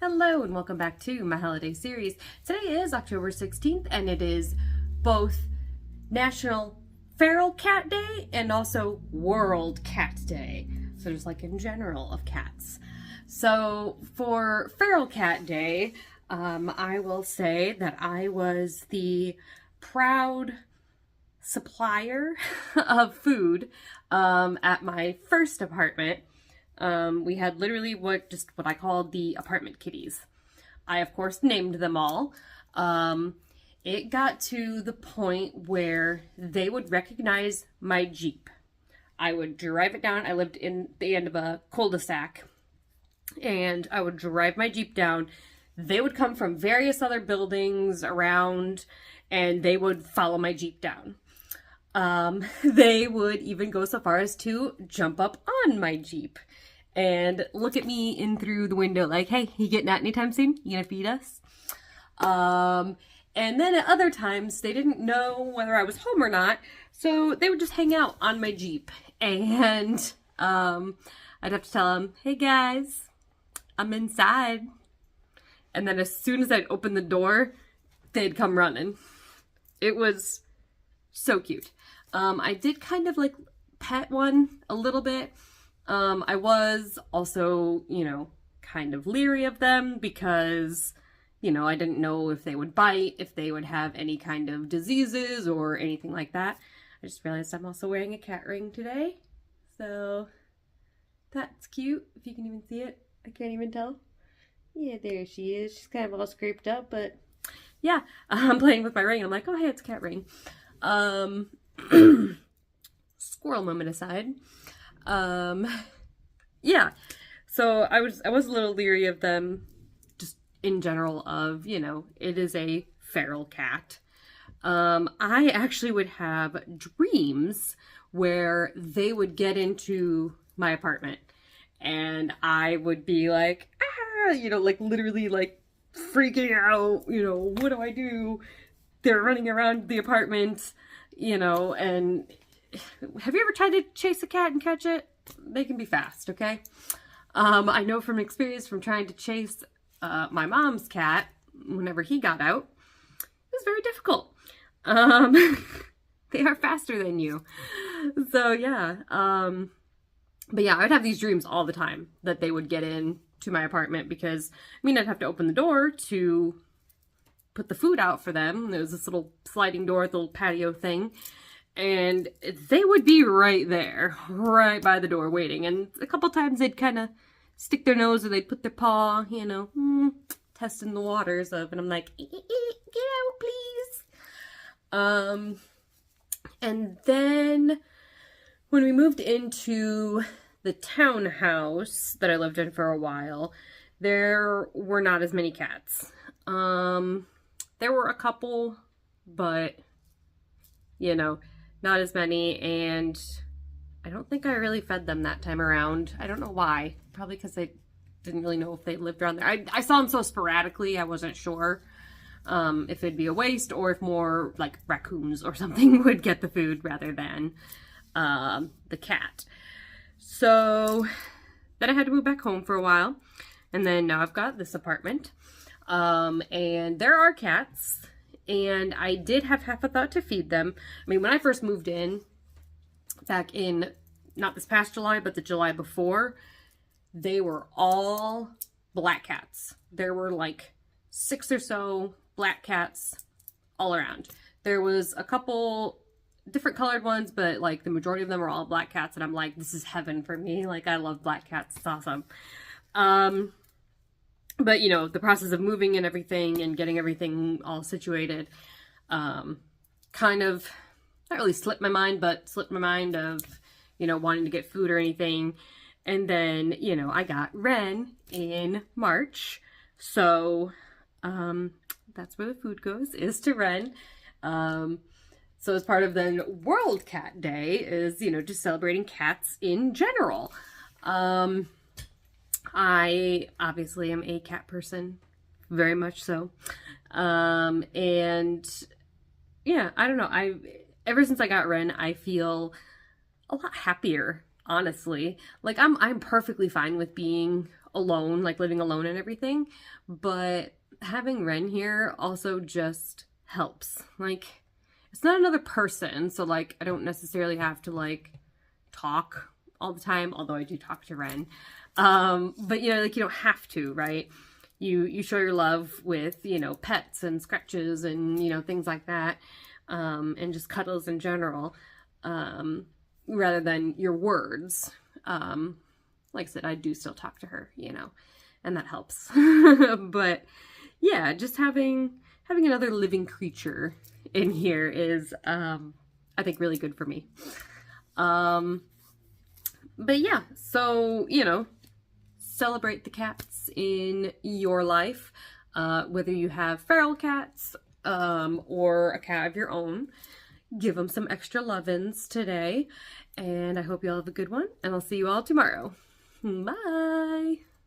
Hello and welcome back to my holiday series. Today is October 16th and it is both National Feral Cat Day and also World Cat Day. So just like in general of cats. So for Feral Cat Day, I will say that I was the proud supplier of food at my first apartment. We had literally what I called the apartment kitties. I, of course, named them all. It got to the point where they would recognize my Jeep. I would drive it down. I lived in the end of a cul-de-sac, and I would drive my Jeep down. They would come from various other buildings around, and they would follow my Jeep down. They would even go so far as to jump up on my Jeep and look at me in through the window like, hey, you getting out anytime soon? You gonna feed us? And then at other times, they didn't know whether I was home or not, so they would just hang out on my Jeep. And I'd have to tell them, hey guys, I'm inside. And then as soon as I'd open the door, they'd come running. It was so cute. I did kind of like pet one a little bit. I was also, kind of leery of them because, I didn't know if they would bite, if they would have any kind of diseases or anything like that. I just realized I'm also wearing a cat ring today. So that's cute, if you can even see it. I can't even tell. Yeah, there she is. She's kind of all scraped up, but yeah, I'm playing with my ring. I'm like, oh, hey, it's a cat ring. Squirrel moment aside. Yeah, so I was a little leery of them just in general of, it is a feral cat. I actually would have dreams where they would get into my apartment and I would be like, like literally like freaking out, what do I do? They're running around the apartment, and have you ever tried to chase a cat and catch it? They can be fast, okay? I know from experience from trying to chase my mom's cat whenever he got out, it was very difficult. They are faster than you. So yeah, but yeah, I'd have these dreams all the time that they would get in to my apartment because, I'd have to open the door to put the food out for them. There was this little sliding door, the little patio thing. And they would be right there, right by the door waiting. And a couple times they'd kind of stick their nose or they'd put their paw, testing the waters of, and I'm like, get out, please. And then when we moved into the townhouse that I lived in for a while, there were not as many cats. There were a couple, but, not as many, and I don't think I really fed them that time around. I don't know why. Probably because I didn't really know if they lived around there. I saw them so sporadically, I wasn't sure if it'd be a waste or if more like raccoons or something would get the food rather than the cat. So then I had to move back home for a while, and then now I've got this apartment. And there are cats. And I did have half a thought to feed them. When I first moved in, back in, not this past July, but the July before, they were all black cats. There were like 6 or so black cats all around. There was a couple different colored ones, but like the majority of them were all black cats. And I'm like, this is heaven for me. Like, I love black cats. It's awesome. But, the process of moving and everything and getting everything all situated, kind of, not really slipped my mind, but slipped my mind of, wanting to get food or anything. And then, I got Ren in March. So, that's where the food goes, is to Ren. So as part of the World Cat Day is, just celebrating cats in general. I obviously am a cat person, very much so. And yeah, I don't know. Ever since I got Ren, I feel a lot happier, honestly. Like I'm perfectly fine with being alone, like living alone and everything. But having Ren here also just helps. Like, it's not another person, so like I don't necessarily have to like talk all the time, although I do talk to Ren. But you know, like you don't have to, right? You show your love with, you know, pets and scratches and, you know, things like that, and just cuddles in general, rather than your words. Like I said, I do still talk to her, you know, and that helps. But yeah, just having another living creature in here is, I think, really good for me. But yeah, so, you know, celebrate the cats in your life, whether you have feral cats, or a cat of your own. Give them some extra love-ins today, and I hope you all have a good one, and I'll see you all tomorrow. Bye!